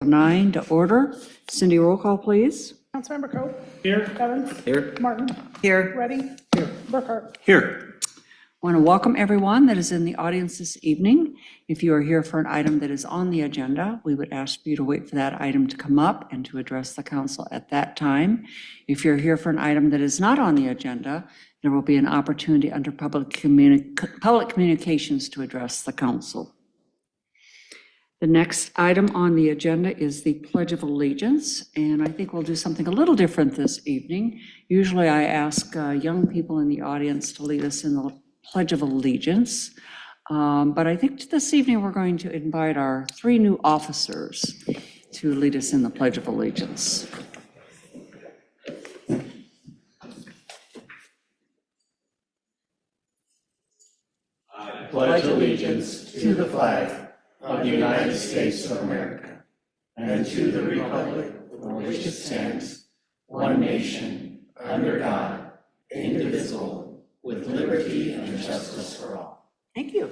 9 to order. Cindy, roll call, please. Councilmember Coe. Here. Evans. Here. Martin. Here. Ready. Here. Burkhart. Here. I want to welcome everyone that is in the audience this evening. If you are here for an item that is on the agenda, we would ask for you to wait for that item to come up and to address the council at that time. If you're here for an item that is not on the agenda, there will be an opportunity under public communications to address the council. The next item on the agenda is the Pledge of Allegiance, and I think we'll do something a little different this evening. Usually I ask young people in the audience to lead us in the Pledge of Allegiance, but I think this evening we're going to invite our 3 new officers to lead us in the Pledge of Allegiance. I pledge allegiance to the flag of the United States of America and to the republic for which it stands, one nation, under God, indivisible, with liberty and justice for all. Thank you.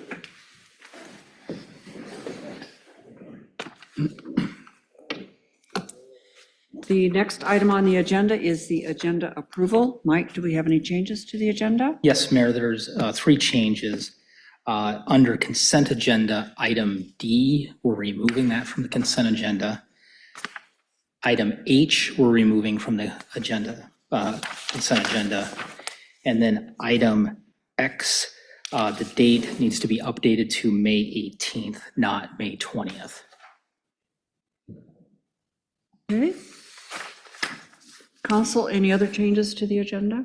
The next item on the agenda is the agenda approval. Mike, do we have any changes to the agenda? Yes, Mayor, there's 3 changes. Under consent agenda, item D, we're removing that from the consent agenda. Item H, we're removing from the agenda, consent agenda. And then item X, the date needs to be updated to May 18th, not May 20th. Okay. Council, any other changes to the agenda?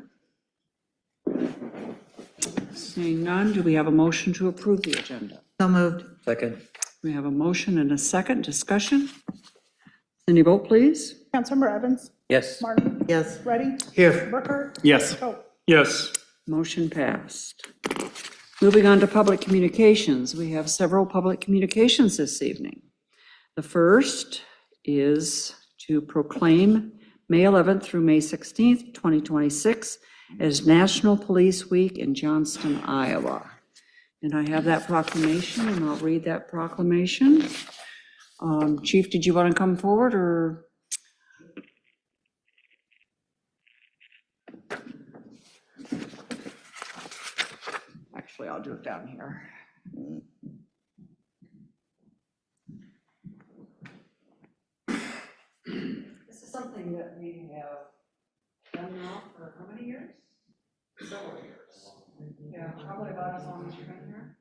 Seeing none, do we have a motion to approve the agenda? So moved. Second. We have a motion and a second. Discussion. Cindy, vote please. Councilmember Evans. Yes. Martin. Yes. Ready. Here. Burkhart. Yes. Coe. Yes. Motion passed. Moving on to public communications. We have several public communications this evening. The first is to proclaim May 11th through May 16th, 2026 as National Police Week in Johnston, Iowa. And I have that proclamation, and I'll read that proclamation. Chief, did you want to come forward, or? Actually, I'll do it down here. This is something that we have done now for how many years? Several years. Yeah, probably about as long as you've been here.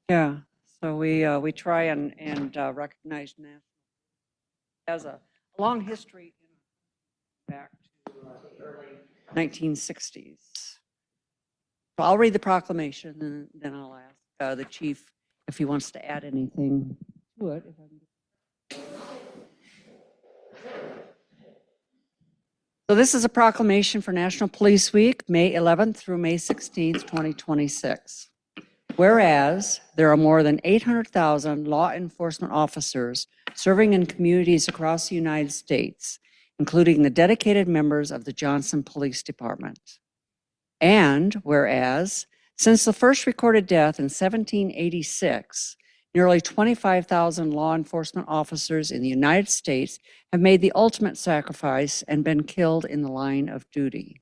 Yeah, so we try and recognize national. Has a long history back to the early 1960s. So I'll read the proclamation, and then I'll ask the chief if he wants to add anything to it. So this is a proclamation for National Police Week, May 11th through May 16th, 2026. Whereas there are more than 800,000 law enforcement officers serving in communities across the United States, including the dedicated members of the Johnston Police Department. And whereas since the first recorded death in 1786, nearly 25,000 law enforcement officers in the United States have made the ultimate sacrifice and been killed in the line of duty.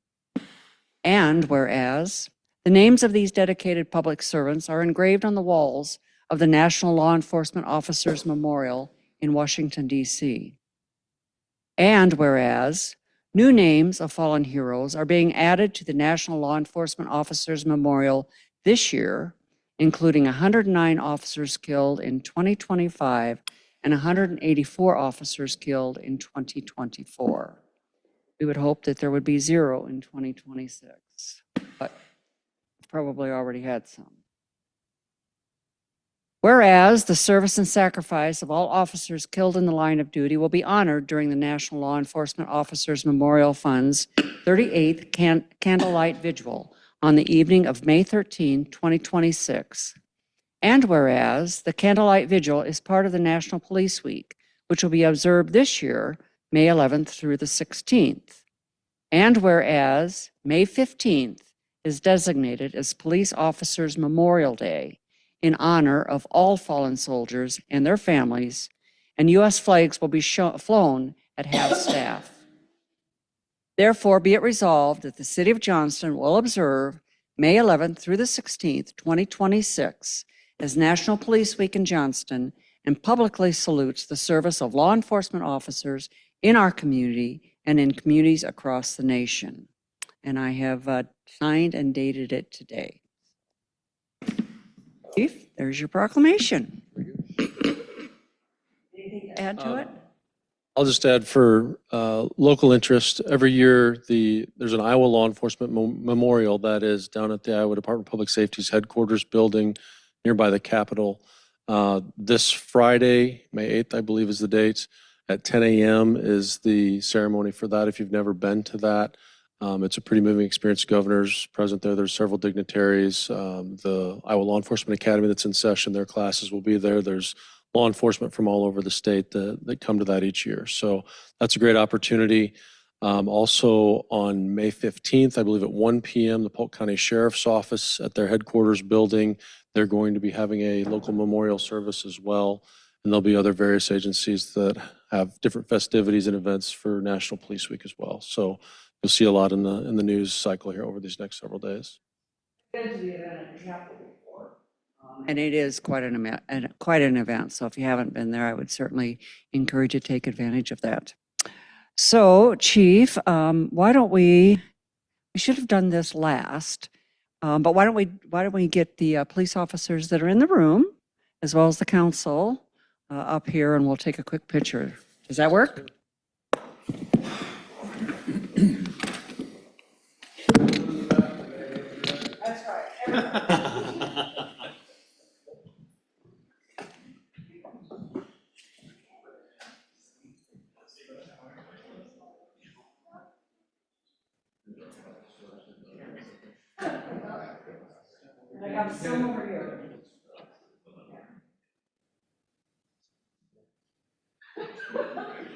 And whereas the names of these dedicated public servants are engraved on the walls of the National Law Enforcement Officers Memorial in Washington, D.C. And whereas new names of fallen heroes are being added to the National Law Enforcement Officers Memorial this year, including 109 officers killed in 2025 and 184 officers killed in 2024. We would hope that there would be 0 in 2026, but probably already had some. Whereas the service and sacrifice of all officers killed in the line of duty will be honored during the National Law Enforcement Officers Memorial Fund's 38th Candlelight Vigil on the evening of May 13, 2026. And whereas the Candlelight Vigil is part of the National Police Week, which will be observed this year, May 11th through the 16th. And whereas May 15th is designated as Police Officers Memorial Day in honor of all fallen soldiers and their families, and U.S. flags will be flown at half-staff. Therefore, be it resolved that the City of Johnston will observe May 11th through the 16th, 2026, as National Police Week in Johnston, and publicly salutes the service of law enforcement officers in our community and in communities across the nation. And I have signed and dated it today. Chief, there's your proclamation. Anything to add to it? I'll just add for local interest, every year there's an Iowa Law Enforcement Memorial that is down at the Iowa Department of Public Safety's headquarters building nearby the Capitol. This Friday, May 8th, I believe is the date, at 10 a.m. is the ceremony for that. If you've never been to that, it's a pretty moving experience. Governor's present there. There's several dignitaries. The Iowa Law Enforcement Academy that's in session, their classes will be there. There's law enforcement from all over the state that come to that each year. So that's a great opportunity. Also on May 15th, I believe at 1 p.m., the Polk County Sheriff's Office at their headquarters building, they're going to be having a local memorial service as well. And there'll be other various agencies that have different festivities and events for National Police Week as well. So you'll see a lot in the news cycle here over these next several days. And it is quite an event. So if you haven't been there, I would certainly encourage you to take advantage of that. So, Chief, why don't we should have done this last, but why don't we get the police officers that are in the room, as well as the council, up here, and we'll take a quick picture. Does that work? That's right. I have some over here.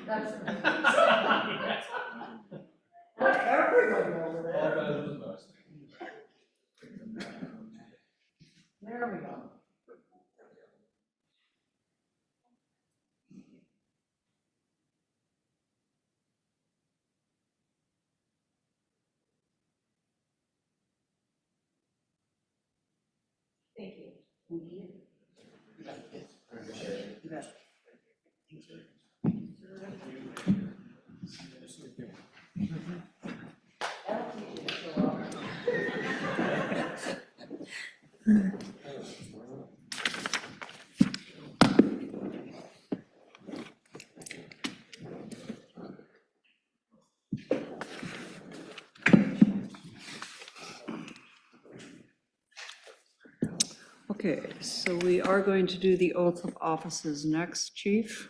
That's everybody over there. There we go. Thank you. Thank you. You bet. Okay, so we are going to do the oath of offices next, Chief.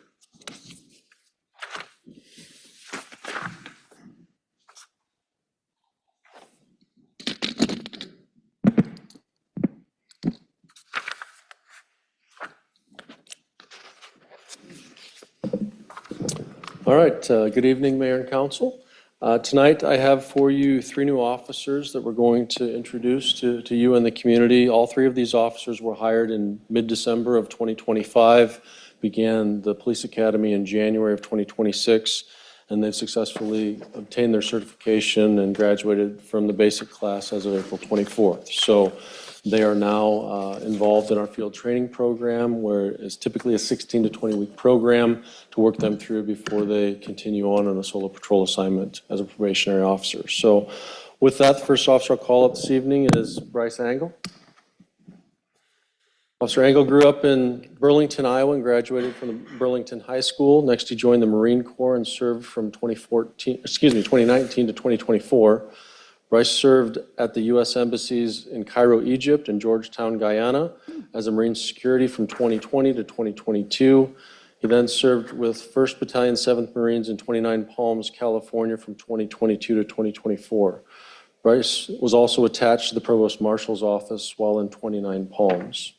All right, good evening, Mayor and Council. Tonight I have for you 3 new officers that we're going to introduce to you and the community. All 3 of these officers were hired in mid-December of 2025, began the Police Academy in January of 2026, and they've successfully obtained their certification and graduated from the basic class as of April 24th. So they are now involved in our field training program, where it's typically a 16 to 20 week program to work them through before they continue on a solo patrol assignment as a probationary officer. So with that, the first officer I'll call up this evening is Bryce Angle. Officer Angle grew up in Burlington, Iowa, and graduated from the Burlington High School. Next, he joined the Marine Corps and served from 2019 to 2024. Bryce served at the U.S. embassies in Cairo, Egypt, and Georgetown, Guyana, as a Marine security from 2020 to 2022. He then served with 1st Battalion, 7th Marines in 29 Palms, California, from 2022 to 2024. Bryce was also attached to the Provost Marshal's office while in 29 Palms.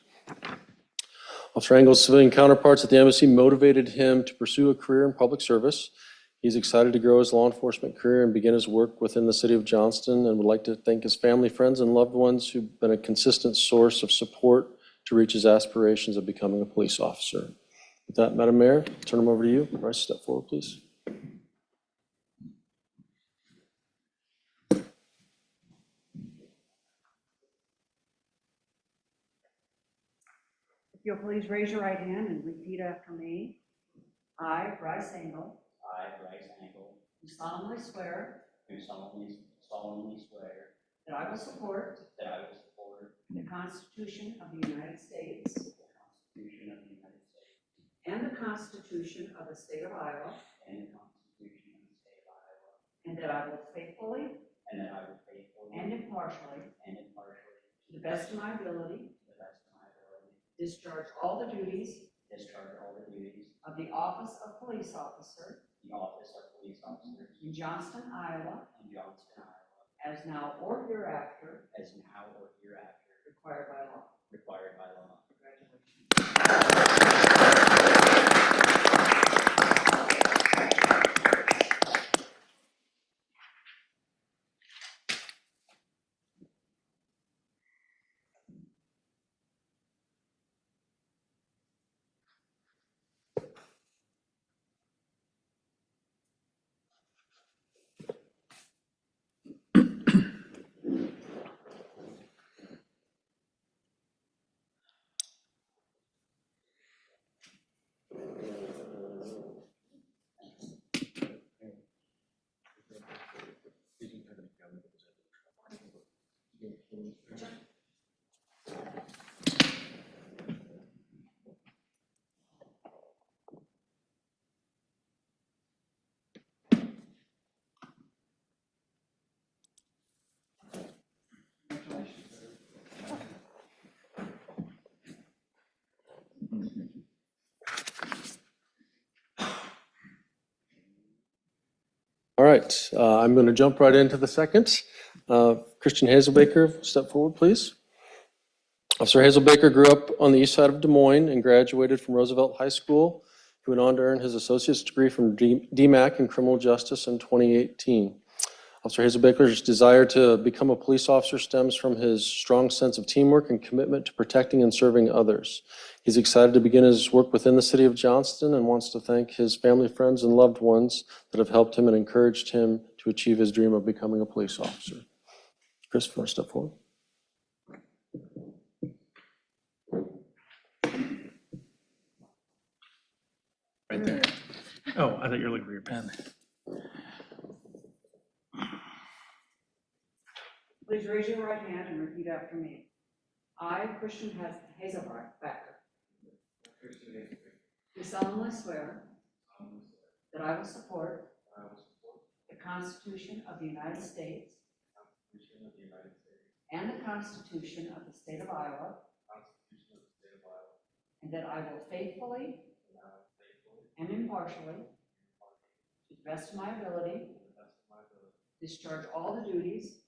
Officer Angle's civilian counterparts at the embassy motivated him to pursue a career in public service. He's excited to grow his law enforcement career and begin his work within the city of Johnston, and would like to thank his family, friends, and loved ones who've been a consistent source of support to reach his aspirations of becoming a police officer. With that, Madam Mayor, turn them over to you. Bryce, step forward, please. If you'll please raise your right hand and repeat after me. I, Bryce Engel, I, Bryce Engel, do solemnly swear do solemnly swear that I will support that I will support the Constitution of the United States the Constitution of the United States and the Constitution of the State of Iowa, and the Constitution of the State of Iowa, and that I will faithfully and that I will faithfully and impartially, to the best of my ability, to the best of my ability, discharge all the duties discharge all the duties of the office of police officer of the office of police officer in Johnston, Iowa, in Johnston, Iowa, as now or hereafter as now or hereafter required by law. required by law. Congratulations. All right, I'm going to jump right into the second. Christian Hazelbaker, step forward, please. Officer Hazelbaker grew up on the east side of Des Moines and graduated from Roosevelt High School. He went on to earn his associate's degree from DMAC in criminal justice in 2018. Officer Hazelbaker's desire to become a police officer stems from his strong sense of teamwork and commitment to protecting and serving others. He's excited to begin his work within the city of Johnston and wants to thank his family, friends, and loved ones that have helped him and encouraged him to achieve his dream of becoming a police officer. Chris, if you want to step forward. Right there. Oh, I thought you were looking for your pen. Please raise your right hand and repeat after me. I, Christian Hazelbaker, do solemnly swear that I will support the Constitution of the United States and the Constitution of the State of Iowa, and that I will faithfully and impartially, to the best of my ability, discharge all the duties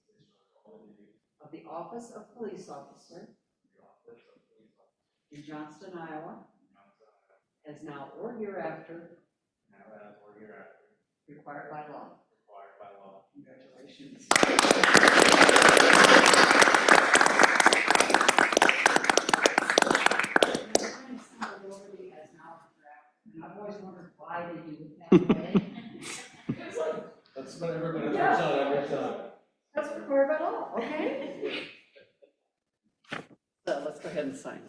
of the office of police officer in Johnston, Iowa, as now or hereafter required by law. Congratulations. I've always wondered why they do it that way. It's like, That's what everybody Yeah. puts on every time. that's required by law, okay? So let's go ahead and sign.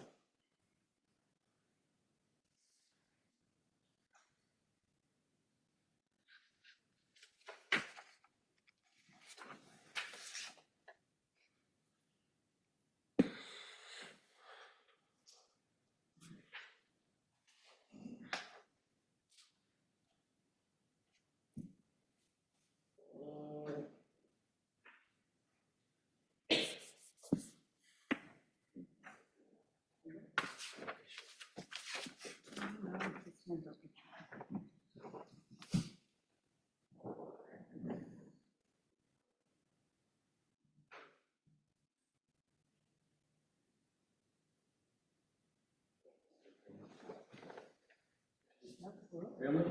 Really?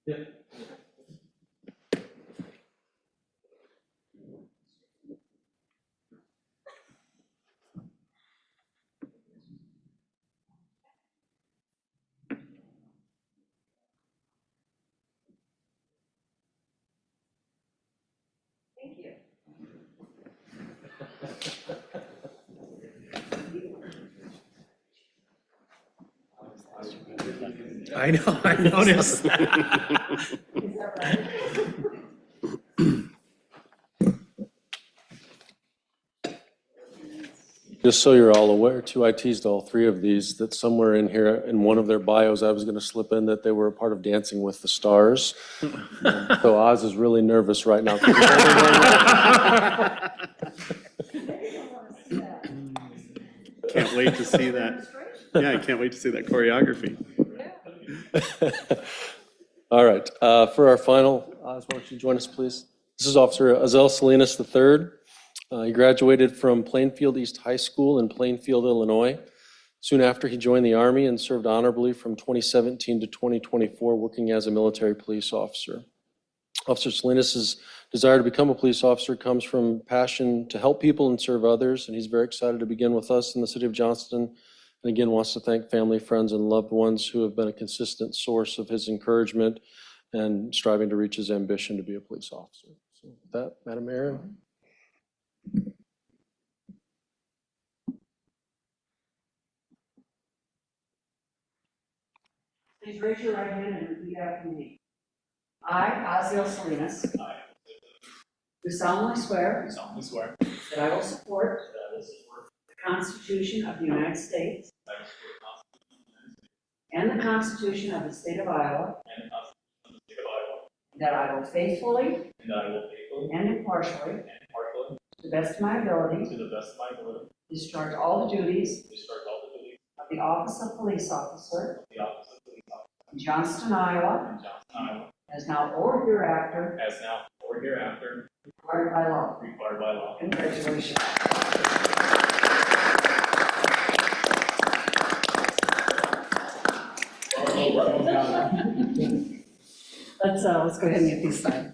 Thank you. I know, I noticed that. Just so you're all aware, too, I teased all three of these, that somewhere in here, in one of their bios, I was going to slip in that they were a part of Dancing with the Stars. So Oz is really nervous right now. Can't wait to see that. Yeah, I can't wait to see that choreography. All right, for our final, Oz, why don't you join us, please? This is Officer Azel Salinas III. He graduated from Plainfield East High School in Plainfield, Illinois. Soon after, he joined the Army and served honorably from 2017 to 2024, working as a military police officer. Officer Salinas' desire to become a police officer comes from passion to help people and serve others, and he's very excited to begin with us in the city of Johnston. And again, wants to thank family, friends, and loved ones who have been a consistent source of his encouragement and striving to reach his ambition to be a police officer. So with that, Madam Mayor. Please raise your right hand and repeat after me. I, Ozzie Salinas, do solemnly swear that I will support the Constitution of the United States and the Constitution of the State of Iowa, that I will faithfully and impartially, to the best of my ability, discharge all the duties of the office of police officer in Johnston, Iowa, as now or hereafter required by law. Congratulations. Let's go ahead and get these signed.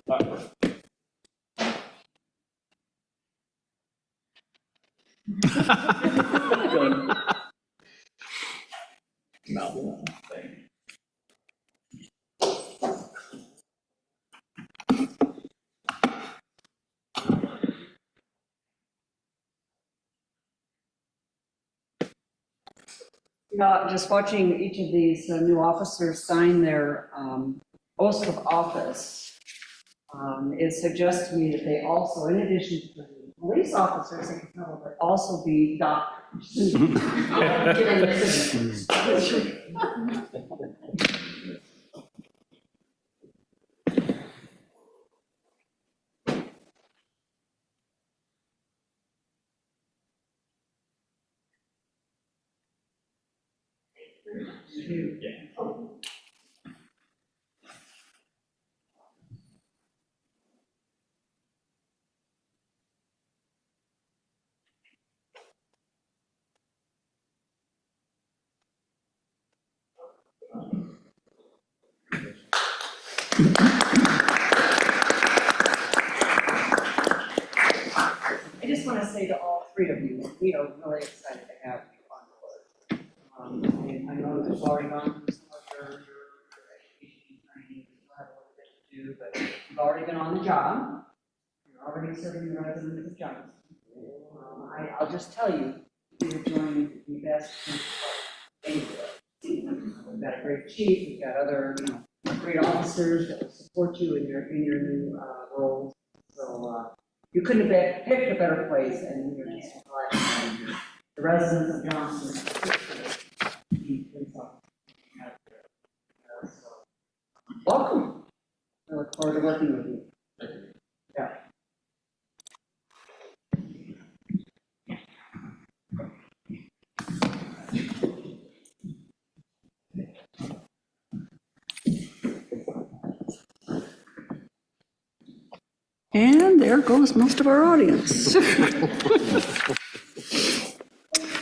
You know, just watching each of these new officers sign their oath of office, it suggests to me that they also, in addition to being police officers, they can probably also be doctors. I just want to say to all three of you, we are really excited to have you on board. And I know that you've already gone through some of your education training, you still have a little bit to do, but you've already been on the job. You're already serving the residents of Johnston. I'll just tell you, you're doing the best anywhere. We've got a great chief, we've got other, great officers that will support you in your new roles. So you couldn't have picked a better place, and you're just glad to have you. The residents of Johnston. Welcome. I look forward to working with you. Yeah. And there goes most of our audience.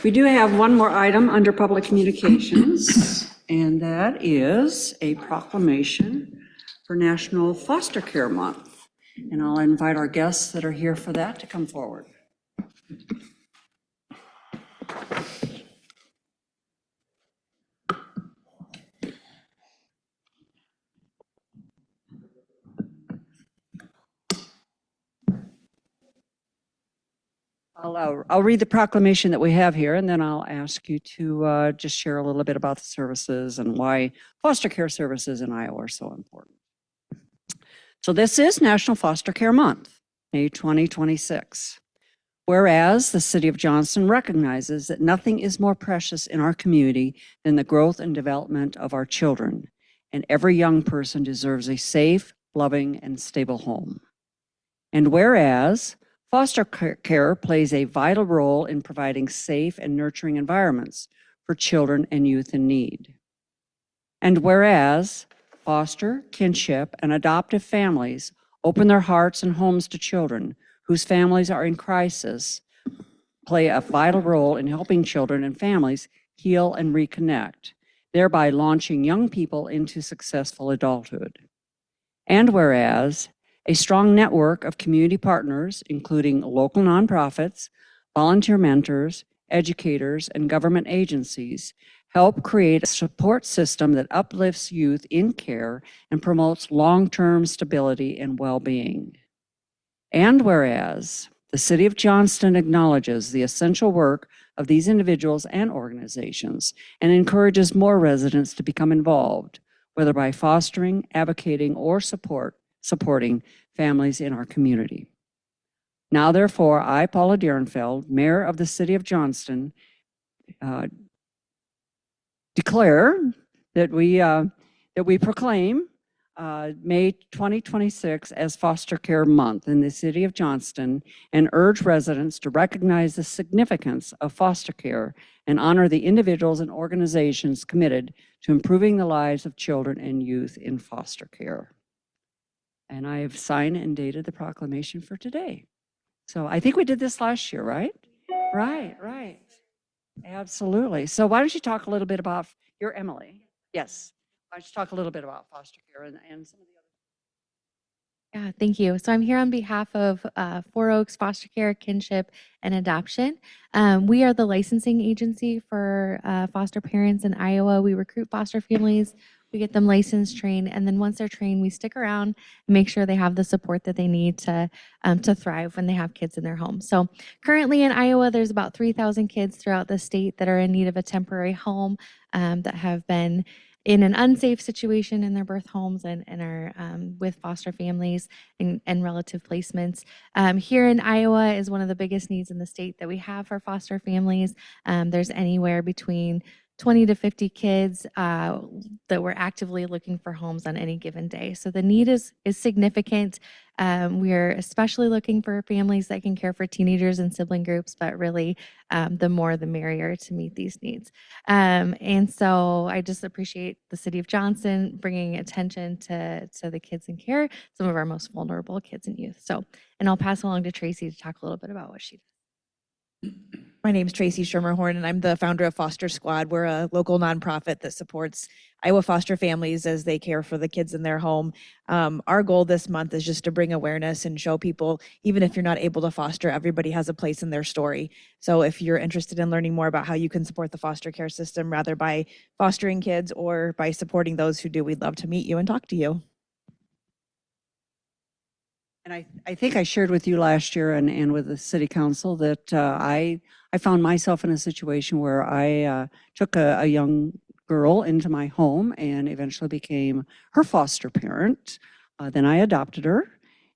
We do have one more item under public communications, and that is a proclamation for National Foster Care Month. And I'll invite our guests that are here for that to come forward. I'll read the proclamation that we have here, and then I'll ask you to just share a little bit about the services and why foster care services in Iowa are so important. So this is National Foster Care Month, May 2026. Whereas the City of Johnston recognizes that nothing is more precious in our community than the growth and development of our children, and every young person deserves a safe, loving, and stable home. And whereas foster care plays a vital role in providing safe and nurturing environments for children and youth in need. And whereas foster, kinship, and adoptive families open their hearts and homes to children whose families are in crisis, play a vital role in helping children and families heal and reconnect, thereby launching young people into successful adulthood. And whereas a strong network of community partners, including local nonprofits, volunteer mentors, educators, and government agencies, help create a support system that uplifts youth in care and promotes long-term stability and well-being. And whereas the City of Johnston acknowledges the essential work of these individuals and organizations and encourages more residents to become involved, whether by fostering, advocating, or supporting families in our community. Now, therefore, I, Paula Dierenfeld, Mayor of the City of Johnston, declare that we proclaim May 2026 as Foster Care Month in the City of Johnston and urge residents to recognize the significance of foster care and honor the individuals and organizations committed to improving the lives of children and youth in foster care. And I have signed and dated the proclamation for today. So I think we did this last year, right? Right. Absolutely. So why don't you talk a little bit about, you're Emily. Yes. Why don't you talk a little bit about foster care and some of the other. Yeah, thank you. So I'm here on behalf of Four Oaks Foster Care, Kinship, and Adoption. We are the licensing agency for foster parents in Iowa. We recruit foster families, we get them licensed, trained, and then once they're trained, we stick around and make sure they have the support that they need to thrive when they have kids in their home. So currently in Iowa, there's about 3,000 kids throughout the state that are in need of a temporary home that have been in an unsafe situation in their birth homes and are with foster families and relative placements. Here in Iowa is one of the biggest needs in the state that we have for foster families. There's anywhere between 20 to 50 kids that we're actively looking for homes on any given day. So the need is significant. We're especially looking for families that can care for teenagers and sibling groups, but really the more the merrier to meet these needs. And so I just appreciate the City of Johnston bringing attention to the kids in care, some of our most vulnerable kids and youth. So, and I'll pass along to Tracy to talk a little bit about what she does. My name is Tracy Schermerhorn, and I'm the founder of Foster Squad. We're a local nonprofit that supports Iowa foster families as they care for the kids in their home. Our goal this month is just to bring awareness and show people, even if you're not able to foster, everybody has a place in their story. So if you're interested in learning more about how you can support the foster care system, rather by fostering kids or by supporting those who do, we'd love to meet you and talk to you. And I think I shared with you last year and with the city council that I found myself in a situation where I took a young girl into my home and eventually became her foster parent. Then I adopted her.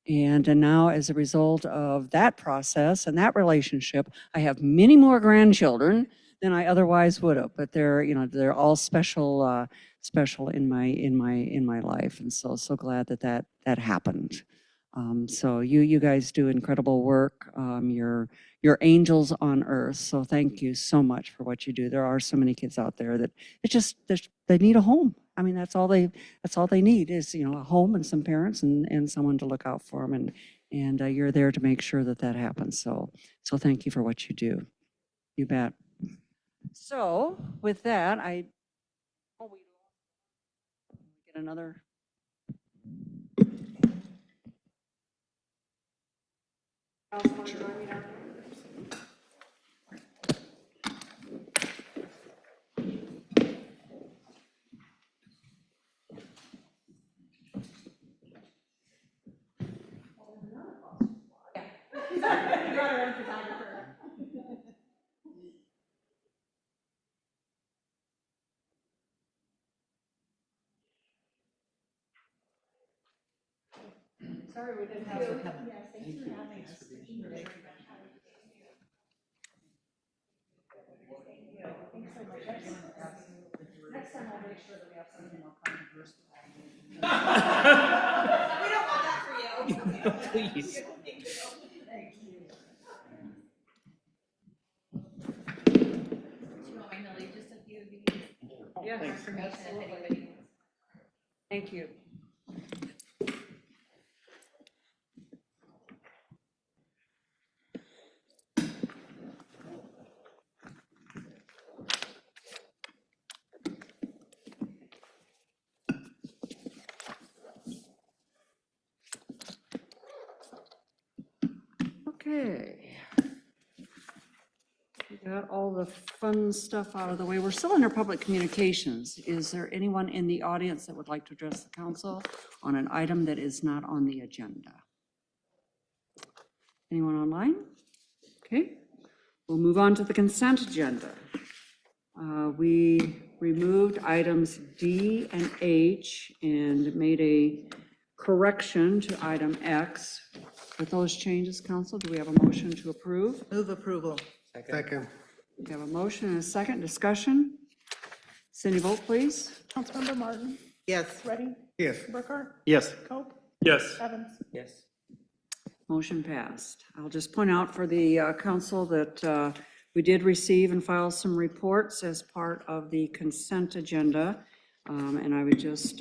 And now as a result of that process and that relationship, I have many more grandchildren than I otherwise would have. But they're all special in my life. And so glad that happened. So you guys do incredible work. You're angels on earth. So thank you so much for what you do. There are so many kids out there that they need a home. I mean, that's all they need is, a home and some parents and someone to look out for them. And you're there to make sure that happens. So thank you for what you do. You bet. So with that, Get another. Sorry, we didn't have it. Next time I'll make sure that we have something more controversial. We don't want that for you. Please. Yeah, absolutely. Thank you. Okay. We got all the fun stuff out of the way. We're still under public communications. Is there anyone in the audience that would like to address the council on an item that is not on the agenda? Anyone online? Okay. We'll move on to the consent agenda. We removed items D and H and made a correction to item X. With those changes, council, do we have a motion to approve? Move approval. Second. We have a motion and a second discussion. Cindy, vote please. Councilmember Martin? Yes. Ready? Yes. Burkhart? Yes. Cope? Yes. Evans? Yes. Motion passed. I'll just point out for the council that we did receive and file some reports as part of the consent agenda. And I would just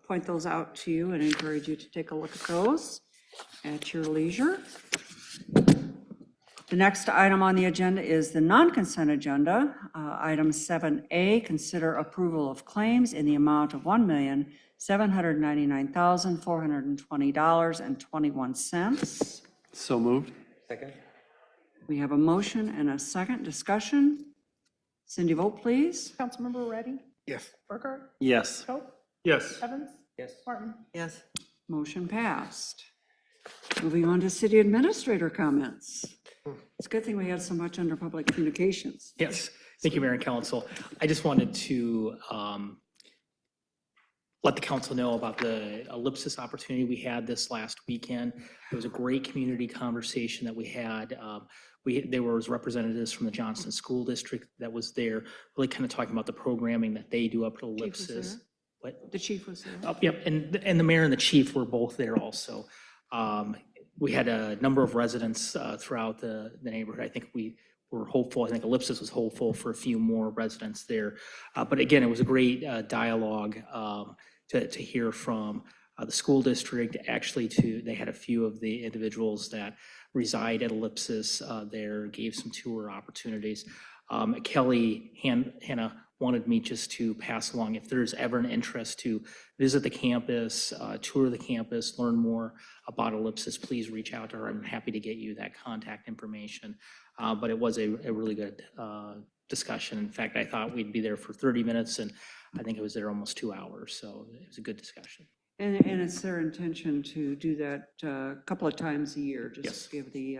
point those out to you and encourage you to take a look at those at your leisure. The next item on the agenda is the non-consent agenda. Item 7A, consider approval of claims in the amount of $1,799,420.21. So moved. Second? We have a motion and a second discussion. Cindy, vote please. Councilmember Ready? Yes. Burkhart? Yes. Cope? Yes. Evans? Yes. Martin? Yes. Motion passed. Moving on to city administrator comments. It's a good thing we had so much under public communications. Yes, thank you, Mayor and Council. I just wanted to let the council know about the ellipsis opportunity we had this last weekend. It was a great community conversation that we had. There was representatives from the Johnston School District that was there, really kind of talking about the programming that they do up at ellipsis. What? The chief was there. Oh, yep, and the mayor and the chief were both there also. We had a number of residents throughout the neighborhood. I think we were hopeful. I think Ellipsis was hopeful for a few more residents there. But again, it was a great dialogue to hear from the school district. Actually, they had a few of the individuals that reside at Ellipsis there, gave some tour opportunities. Kelly Hannah wanted me just to pass along, if there's ever an interest to visit the campus, tour the campus, learn more about Ellipsis, please reach out to her. I'm happy to get you that contact information. But it was a really good discussion. In fact, I thought we'd be there for 30 minutes, and I think it was there almost 2 hours. So it was a good discussion. And it's their intention to do that a couple of times a year, just Yes. to give the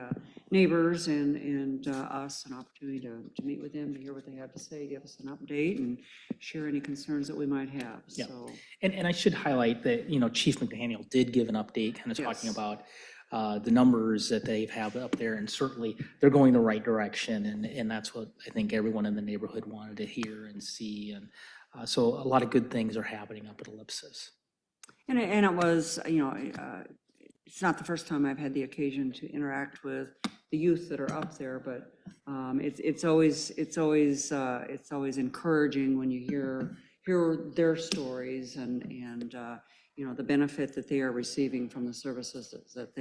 neighbors and us an opportunity to meet with them, to hear what they have to say, give us an update, and share any concerns that we might have. Yeah. So, And I should highlight that, Chief McDaniel did give an update, kind of talking Yes. about the numbers that they have up there, and certainly they're going the right direction, and that's what I think everyone in the neighborhood wanted to hear and see, and so a lot of good things are happening up at Ellipsis. and it was, it's not the first time I've had the occasion to interact with the youth that are up there, but it's always encouraging when you hear their stories and the benefit that they are receiving from the services that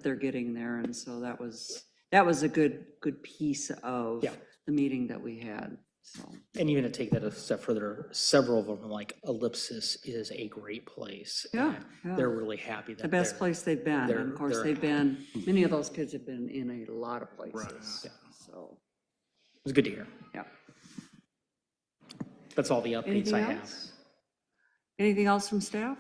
they're getting there. And so that was a good piece of Yeah. the meeting that we had. So, And even to take that a step further, several of them, like Ellipsis, is a great place. Yeah, and yeah. They're really happy that the best they're- place they've been. And of course, they're- many of those kids have been in a lot of places. Right, yeah. So, It's good to hear. yeah. That's all the updates Anything I have. else? Anything else from staff?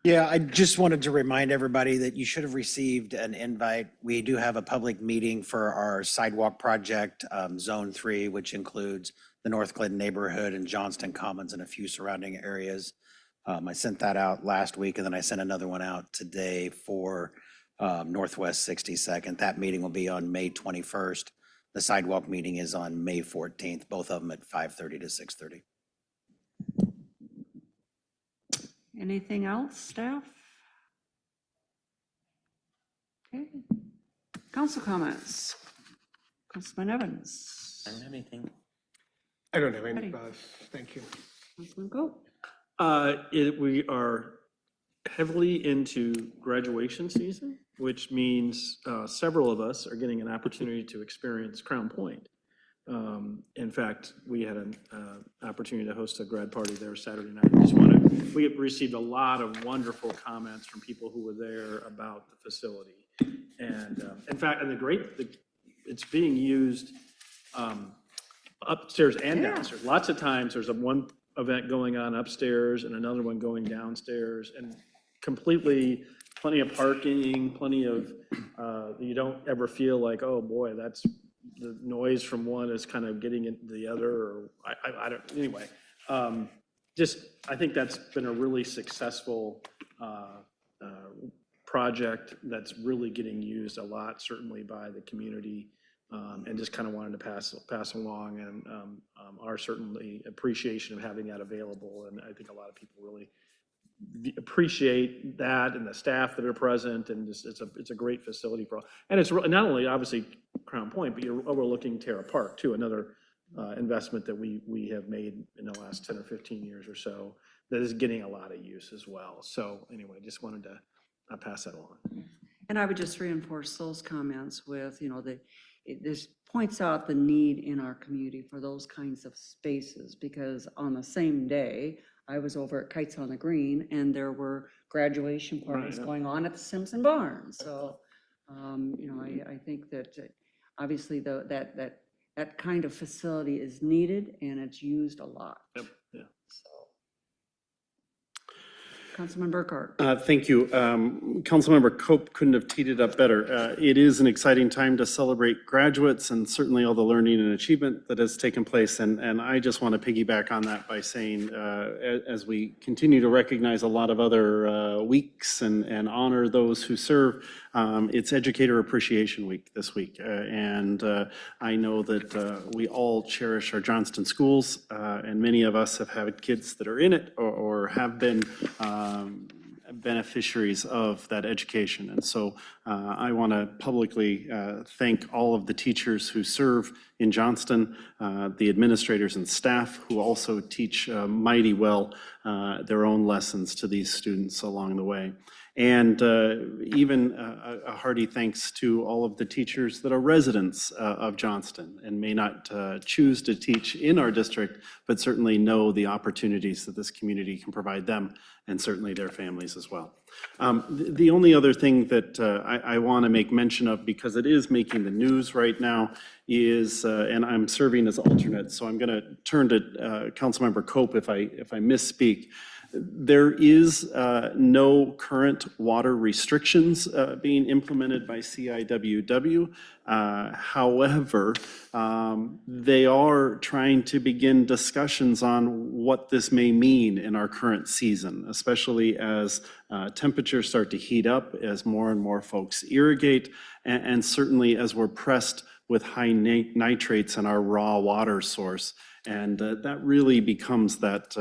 Yeah, I just wanted to remind everybody that you should have received an invite. We do have a public meeting for our sidewalk project, Zone 3, which includes the North Clinton neighborhood and Johnston Commons and a few surrounding areas. I sent that out last week, and then I sent another one out today for Northwest 62nd. That meeting will be on May 21st. The sidewalk meeting is on May 14th, both of them at 5:30 to 6:30. Anything else, staff? Okay. Council comments. Councilman Evans. I don't have anything. I don't have any, Ready. boss. Thank you. Councilman Coe. We are heavily into graduation season, which means several of us are getting an opportunity to experience Crown Point. In fact, we had an opportunity to host a grad party there Saturday night. We received a lot of wonderful comments from people who were there about the facility. And in fact, it's being used upstairs and Yeah. downstairs. Lots of times there's one event going on upstairs and another one going downstairs, and plenty of parking, plenty of, you don't ever feel like, oh boy, that's the noise from one is kind of getting into the other, or I don't, anyway. I think that's been a really successful project that's really getting used a lot, certainly by the community, and just kind of wanted to pass along and our certainly appreciation of having that available. And I think a lot of people really appreciate that, and the staff that are present, and just it's a great facility for all. And it's really not only obviously Crown Point, but you're overlooking Terra Park too, another investment that we have made in the last 10 or 15 years or so that is getting a lot of use as well. So anyway, just wanted to pass that along. And I would just reinforce those comments with, this points out the need in our community for those kinds of spaces, because on the same day, I was over at Kites on the Green, and there were graduation parties Right, yeah. going on at the Simpson Barn. So, I think that obviously that kind of facility is needed, and it's used a lot. Yep, yeah. So, Councilman Burkhart. Thank you. Councilmember Cope couldn't have teed it up better. It is an exciting time to celebrate graduates and certainly all the learning and achievement that has taken place. And I just want to piggyback on that by saying, as we continue to recognize a lot of other weeks and honor those who serve, it's Educator Appreciation Week this week. And I know that we all cherish our Johnston schools, and many of us have had kids that are in it or have been beneficiaries of that education. And so I want to publicly thank all of the teachers who serve in Johnston, the administrators and staff who also teach mighty well their own lessons to these students along the way. And even a hearty thanks to all of the teachers that are residents of Johnston and may not choose to teach in our district, but certainly know the opportunities that this community can provide them and certainly their families as well. The only other thing that I want to make mention of, because it is making the news right now, is, and I'm serving as alternate, so I'm going to turn to Councilmember Cope if I misspeak. There is no current water restrictions being implemented by CIWW. However, they are trying to begin discussions on what this may mean in our current season, especially as temperatures start to heat up, as more and more folks irrigate, and certainly as we're pressed with high nitrates in our raw water source. And that really becomes that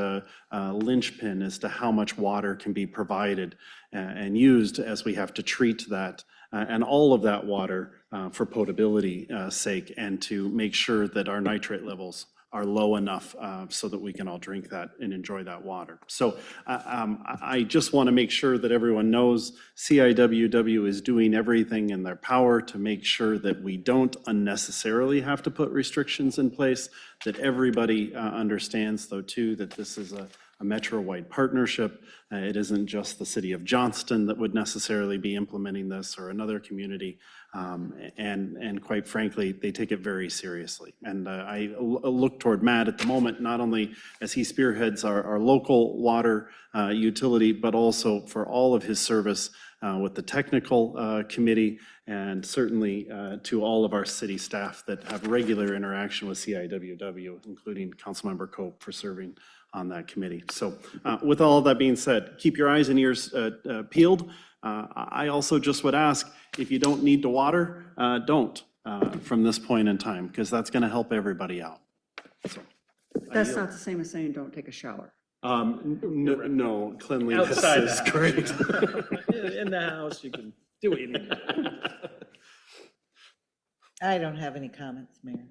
linchpin as to how much water can be provided and used as we have to treat that and all of that water for potability sake, and to make sure that our nitrate levels are low enough so that we can all drink that and enjoy that water. So I just want to make sure that everyone knows CIWW is doing everything in their power to make sure that we don't unnecessarily have to put restrictions in place, that everybody understands, though, too, that this is a metro-wide partnership. It isn't just the city of Johnston that would necessarily be implementing this or another community. And quite frankly, they take it very seriously. And I look toward Matt at the moment, not only as he spearheads our local water utility, but also for all of his service with the technical committee, and certainly to all of our city staff that have regular interaction with CIWW, including Councilmember Cope for serving on that committee. So with all of that being said, keep your eyes and ears peeled. I also just would ask, if you don't need to water, don't from this point in time, because that's going to help everybody out. So, That's not the same as saying don't take a shower. no, cleanliness Outside is the great. house. In the house, you can do what you need. I don't have any comments, Mayor.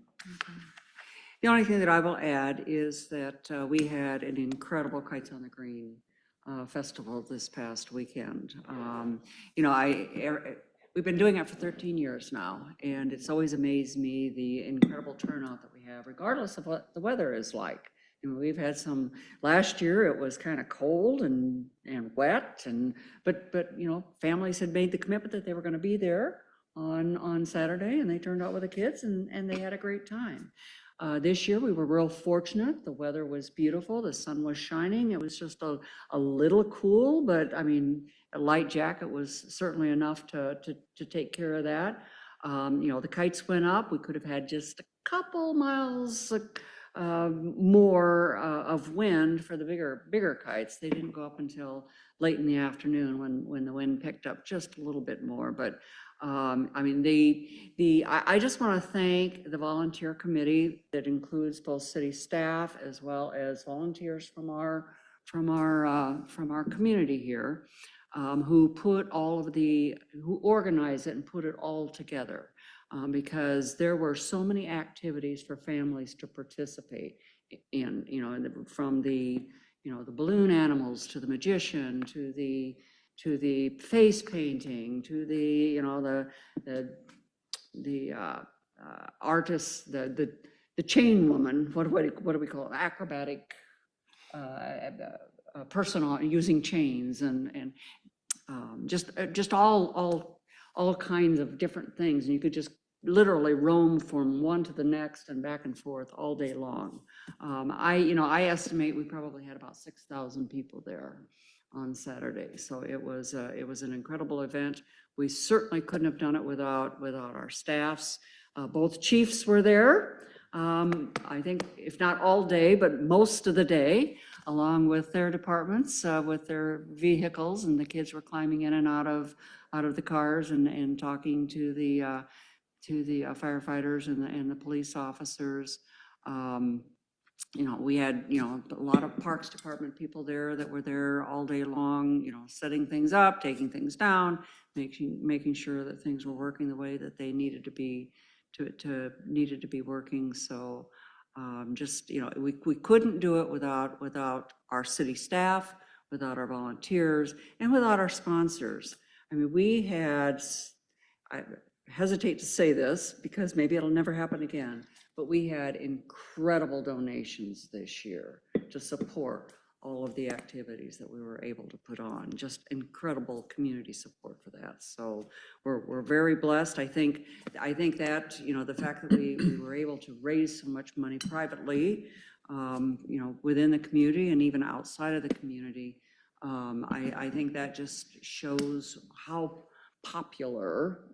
The only thing that I will add is that we had an incredible Kites on the Green festival this past weekend. You know, we've been doing it for 13 years now, and it's always amazed me the incredible turnout that we have, regardless of what the weather is like. You know, we've had some, last year it was kind of cold and wet, but you know, families had made the commitment that they were going to be there on Saturday, and they turned out with the kids, and they had a great time. This year we were real fortunate. The weather was beautiful. The sun was shining. It was just a little cool, but I mean, a light jacket was certainly enough to take care of that. You know, the kites went up. We could have had just a couple miles more of wind for the bigger kites. They didn't go up until late in the afternoon when the wind picked up just a little bit more. But I mean, I just want to thank the volunteer committee that includes both city staff as well as volunteers from our community here, who organized it and put it all together, because there were so many activities for families to participate in. You know, from the balloon animals to the magician to the face painting, to the artists, the chain woman, what do we call it? Acrobatic person using chains, and just all kinds of different things. And you could just literally roam from one to the next and back and forth all day long. I estimate we probably had about 6,000 people there on Saturday. So it was an incredible event. We certainly couldn't have done it without our staffs. Both chiefs were there. I think if not all day, but most of the day, along with their departments, with their vehicles, and the kids were climbing in and out of the cars and talking to the firefighters and the police officers. You know, we had, a lot of Parks Department people there that were there all day long, setting things up, taking things down, making sure that things were working the way that they needed to be working. So just, we couldn't do it without our city staff, without our volunteers, and without our sponsors. I mean, we had, I hesitate to say this because maybe it'll never happen again, but we had incredible donations this year to support all of the activities that we were able to put on. Just incredible community support for that. So we're very blessed. I think that, the fact that we were able to raise so much money privately, within the community and even outside of the community, I think that just shows how popular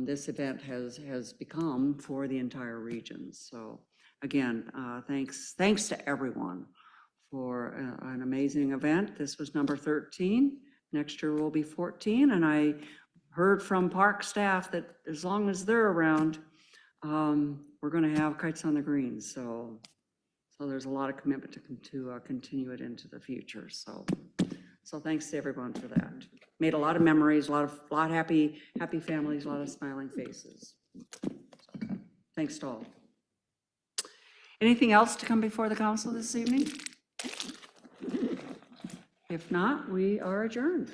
this event has become for the entire region. So again, thanks to everyone for an amazing event. This was number 13. Next year will be 14. And I heard from park staff that as long as they're around, we're going to have Kites on the Green. So there's a lot of commitment to continue it into the future. So thanks to everyone for that. Made a lot of memories, a lot happy families, a lot of smiling faces. Thanks to all. Anything else to come before the council this evening? If not, we are adjourned.